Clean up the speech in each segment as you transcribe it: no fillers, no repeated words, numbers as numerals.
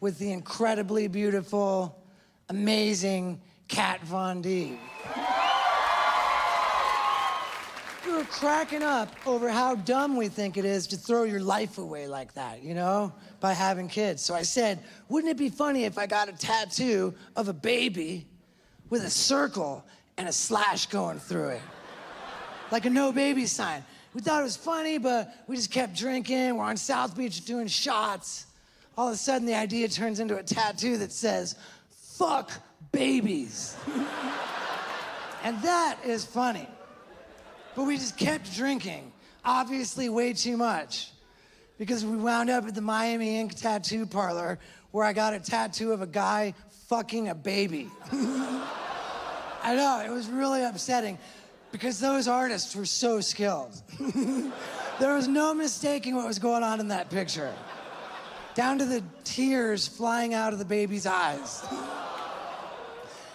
with the incredibly beautiful, amazing Kat Von D. We were cracking up over how dumb we think it is to throw your life away like that, you know, by having kids. So I said, wouldn't it be funny if I got a tattoo of a baby with a circle and a slash going through it? Like a no baby sign. We thought it was funny, but we just kept drinking. We're on South Beach doing shots. All of a sudden, the idea turns into a tattoo that says, fuck babies. And that is funny. But we just kept drinking, obviously way too much, because we wound up at the Miami Ink tattoo parlor where I got a tattoo of a guy fucking a baby. I know, it was really upsetting because those artists were so skilled. There was no mistaking what was going on in that picture, down to the tears flying out of the baby's eyes.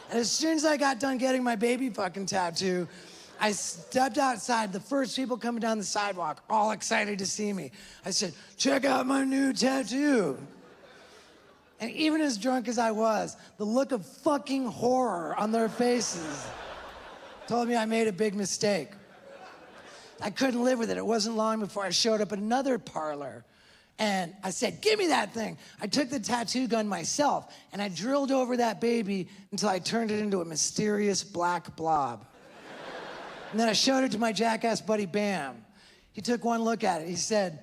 And as soon as I got done getting my baby fucking tattoo, I stepped outside, the first people coming down the sidewalk, all excited to see me. I said, check out my new tattoo. And even as drunk as I was, the look of fucking horror on their faces told me I made a big mistake. I couldn't live with it. It wasn't long before I showed up at another parlor. And I said, give me that thing. I took the tattoo gun myself, and I drilled over that baby until I turned it into a mysterious black blob. And then I showed it to my jackass buddy, Bam. He took one look at it. He said,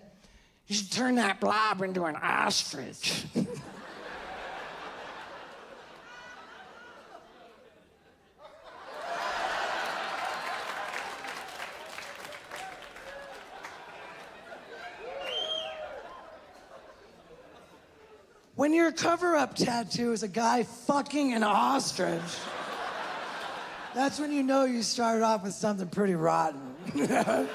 you should turn that blob into an ostrich. When your cover-up tattoo is a guy fucking an ostrich, that's when you know you started off with something pretty rotten. But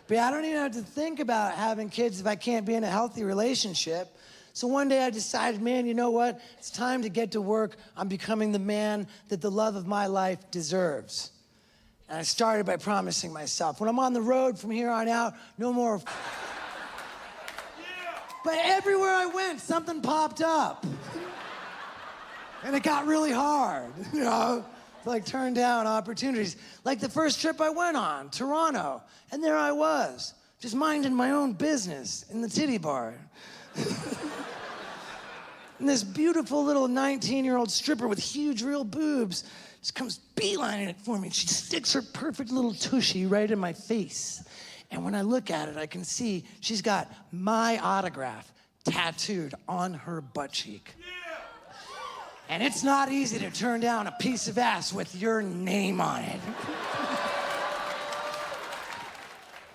yeah, I don't even have to think about having kids if I can't be in a healthy relationship. So one day I decided, man, you know what? It's time to get to work on becoming the man that the love of my life deserves. And I started by promising myself, when I'm on the road from here on out, no more. But everywhere I went, something popped up. And it got really hard, you know, to like turn down opportunities. Like the first trip I went on, Toronto, and there I was, just minding my own business in the titty bar. And this beautiful little 19-year-old stripper with huge real boobs just comes beelining it for me. She sticks her perfect little tushy right in my face. And when I look at it, I can see she's got my autograph tattooed on her butt cheek. And it's not easy to turn down a piece of ass with your name on it.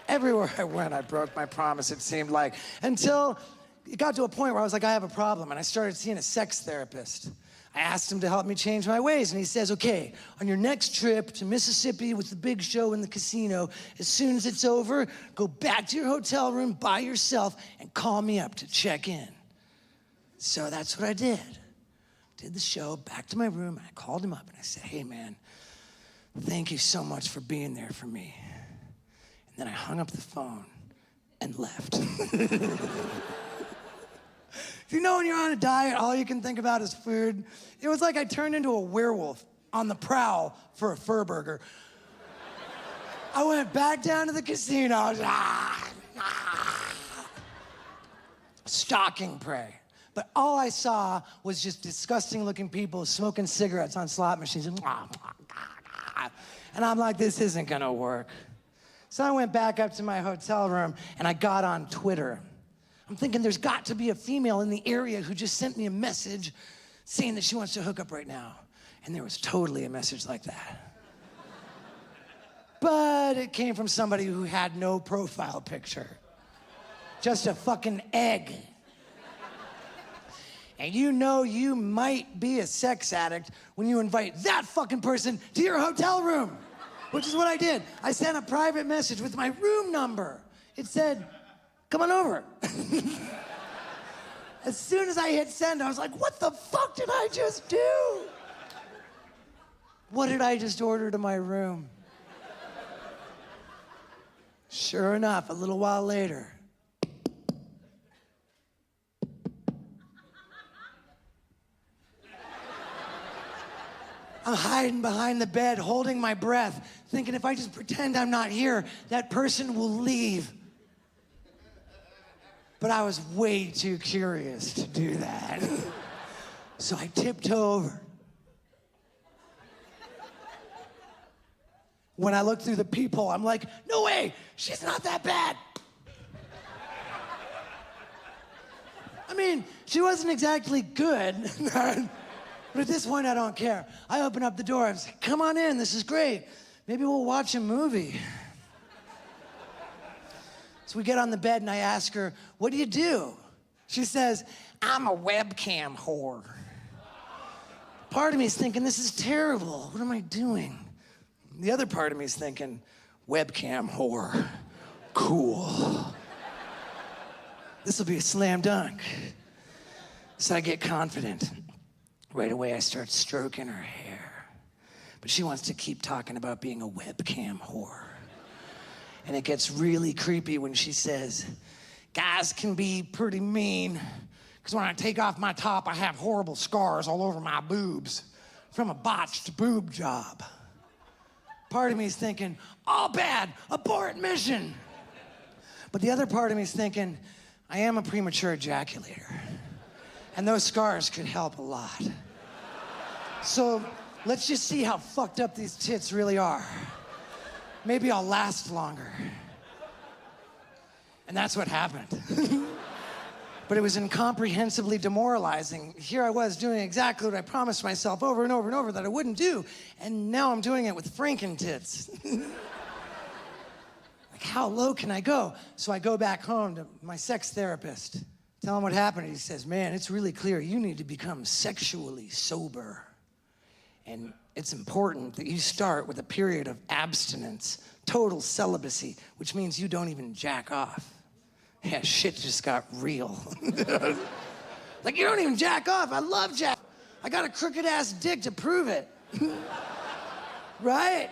Everywhere I went, I broke my promise, it seemed like, until it got to a point where I was like, I have a problem, and I started seeing a sex therapist. I asked him to help me change my ways, and he says, okay, on your next trip to Mississippi with the big show in the casino, as soon as it's over, go back to your hotel room by yourself and call me up to check in. So that's what I did. Did the show, back to my room, and I called him up and I said, hey man, thank you so much for being there for me. And then I hung up the phone and left. You know when you're on a diet, all you can think about is food? It was like I turned into a werewolf on the prowl for a fur burger. I went back down to the casino, I was, stalking prey. But all I saw was just disgusting looking people smoking cigarettes on slot machines. And I'm like, this isn't gonna work. So I went back up to my hotel room and I got on Twitter. I'm thinking there's got to be a female in the area who just sent me a message saying that she wants to hook up right now. And there was totally a message like that. But it came from somebody who had no profile picture. Just a fucking egg. And you know you might be a sex addict when you invite that fucking person to your hotel room, which is what I did. I sent a private message with my room number. It said, come on over. As soon as I hit send, I was like, what the fuck did I just do? What did I just order to my room? Sure enough, a little while later, I'm hiding behind the bed, holding my breath, thinking if I just pretend I'm not here, that person will leave. But I was way too curious to do that. So I tiptoe over. When I look through the peephole, I'm like, no way, she's not that bad. I mean, she wasn't exactly good. But at this point, I don't care. I open up the door. I was like, come on in. This is great. Maybe we'll watch a movie. So we get on the bed, and I ask her, what do you do? She says, I'm a webcam whore. Part of me is thinking, this is terrible. What am I doing? The other part of me is thinking, webcam whore. Cool. This will be a slam dunk. So I get confident. Right away, I start stroking her hair. But she wants to keep talking about being a webcam whore. And it gets really creepy when she says, guys can be pretty mean, because when I take off my top, I have horrible scars all over my boobs from a botched boob job. Part of me is thinking, all bad, abort mission. But the other part of me is thinking, I am a premature ejaculator. And those scars could help a lot. So let's just see how fucked up these tits really are. Maybe I'll last longer. And that's what happened. But it was incomprehensibly demoralizing. Here I was doing exactly what I promised myself over and over and over that I wouldn't do. And now I'm doing it with Franken tits. Like, how low can I go? So I go back home to my sex therapist. Tell him what happened. He says, man, it's really clear you need to become sexually sober. And it's important that you start with a period of abstinence, total celibacy, which means you don't even jack off. Yeah, shit just got real. Like, you don't even jack off. I love jack. I got a crooked ass dick to prove it. Right?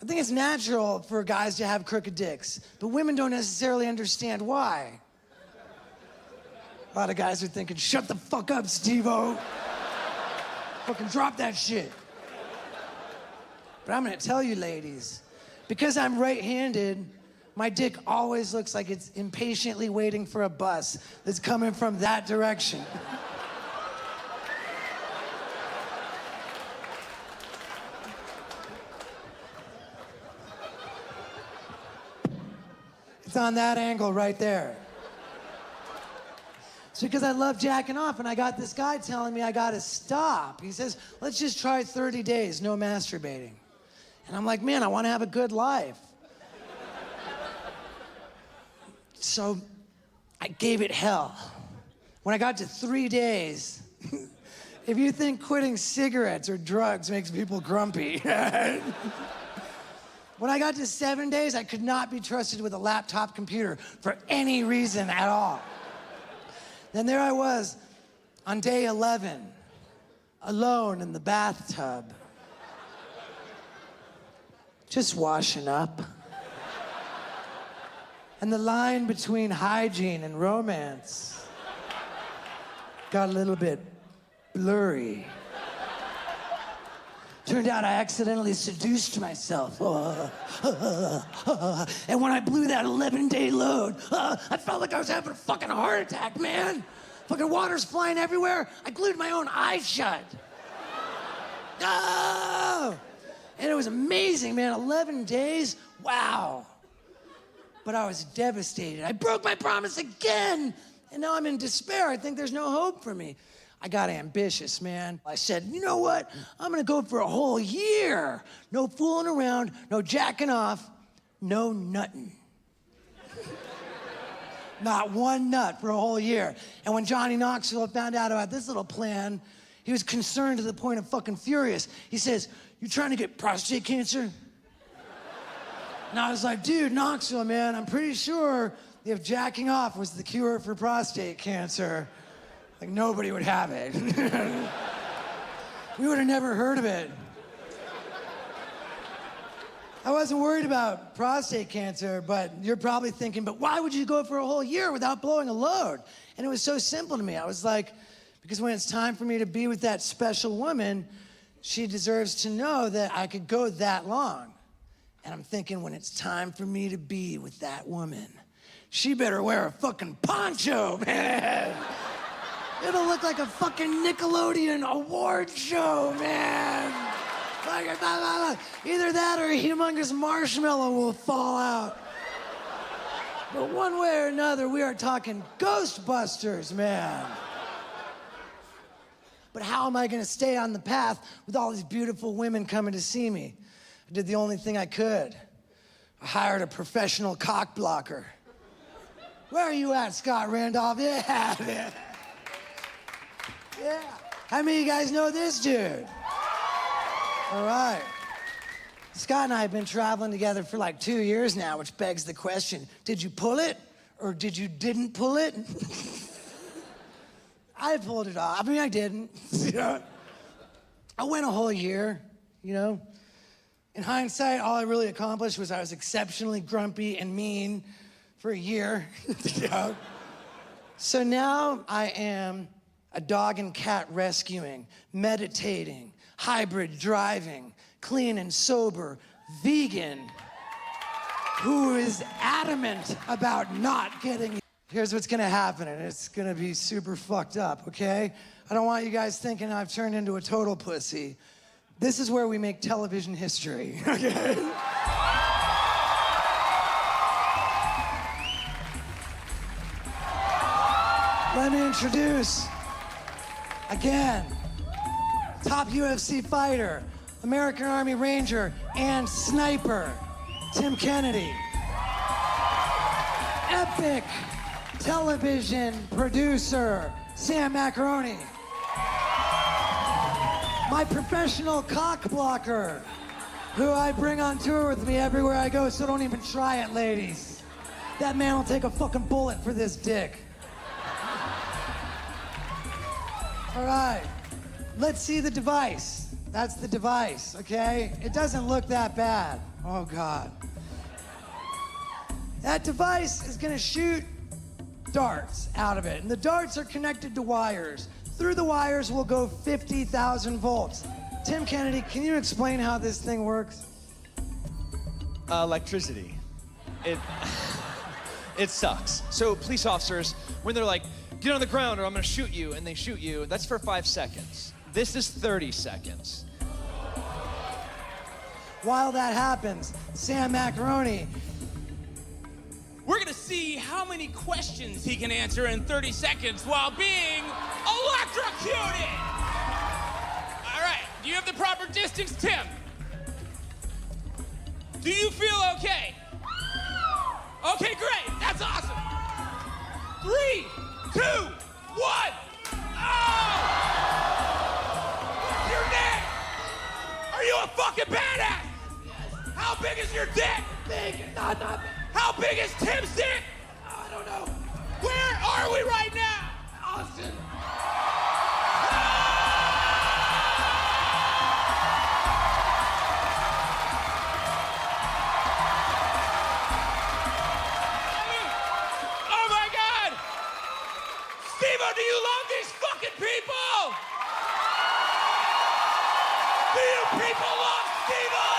I think it's natural for guys to have crooked dicks, but women don't necessarily understand why. A lot of guys are thinking, shut the fuck up, Steve-O. Fucking drop that shit. But I'm gonna tell you, ladies, because I'm right-handed, my dick always looks like it's impatiently waiting for a bus that's coming from that direction. It's on that angle right there. It's because I love jacking off, and I got this guy telling me I gotta stop. He says, let's just try 30 days, no masturbating. And I'm like, man, I wanna have a good life. So I gave it hell. When I got to 3 days, if you think quitting cigarettes or drugs makes people grumpy, when I got to 7 days, I could not be trusted with a laptop computer for any reason at all. Then there I was on day 11, alone in the bathtub, just washing up. And the line between hygiene and romance got a little bit blurry. Turned out I accidentally seduced myself. And when I blew that 11-day load, I felt like I was having a fucking heart attack, man. Fucking water's flying everywhere. I glued my own eyes shut. Oh! And it was amazing, man. 11 days, wow. But I was devastated. I broke my promise again, and now I'm in despair. I think there's no hope for me. I got ambitious, man. I said, you know what? I'm gonna go for a whole year. No fooling around, no jacking off, no nutting. Not one nut for a whole year. And when Johnny Knoxville found out about this little plan, he was concerned to the point of fucking furious. He says, you trying to get prostate cancer? And I was like, dude, Knoxville, man, I'm pretty sure if jacking off was the cure for prostate cancer, like, nobody would have it. We would have never heard of it. I wasn't worried about prostate cancer, but you're probably thinking, but why would you go for a whole year without blowing a load? And it was so simple to me. I was like, because when it's time for me to be with that special woman, she deserves to know that I could go that long. And I'm thinking, when it's time for me to be with that woman, she better wear a fucking poncho, man. It'll look like a fucking Nickelodeon award show, man. Either that or a humongous marshmallow will fall out. But one way or another, we are talking Ghostbusters, man. But how am I gonna stay on the path with all these beautiful women coming to see me? I did the only thing I could. I hired a professional cock blocker. Where are you at, Scott Randolph? Yeah, man. Yeah. How many of you guys know this dude? All right. Scott and I have been traveling together for like 2 years now, which begs the question, did you pull it or did you didn't pull it? I pulled it off. I mean, I didn't. You know? I went a whole year, you know? In hindsight, all I really accomplished was I was exceptionally grumpy and mean for a year. You know? So now I am a dog and cat rescuing, meditating, hybrid driving, clean and sober, vegan, who is adamant about not getting. Here's what's gonna happen, and it's gonna be super fucked up, okay? I don't want you guys thinking I've turned into a total pussy. This is where we make television history, okay? Let me introduce, again, top UFC fighter, American Army Ranger, and sniper, Tim Kennedy. Epic television producer, Sam Macaroni. My professional cock blocker, who I bring on tour with me everywhere I go, so don't even try it, ladies. That man will take a fucking bullet for this dick. All right, let's see the device. That's the device, okay? It doesn't look that bad. Oh, God. That device is gonna shoot darts out of it, and the darts are connected to wires. Through the wires will go 50,000 volts. Tim Kennedy, can you explain how this thing works? Electricity. It sucks. So police officers, when they're like, get on the ground or I'm gonna shoot you, and they shoot you, that's for 5 seconds. This is 30 seconds. While that happens, Sam Macaroni. We're gonna see how many questions he can answer in 30 seconds while being electrocuted. All right, do you have the proper distance, Tim? Do you feel okay? Okay, great, that's awesome. 3, 2, 1. Oh! What's your name? Are you a fucking badass? Yes. How big is your dick? Big, not big. How big is Tim's dick? I don't know. Where are we right now? Austin. Oh my God! Steveo, do you love these fucking people? Do you people love Steveo?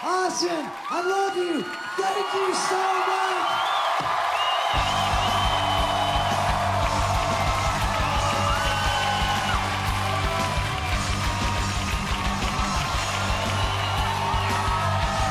Austin, I love you. Thank you so much.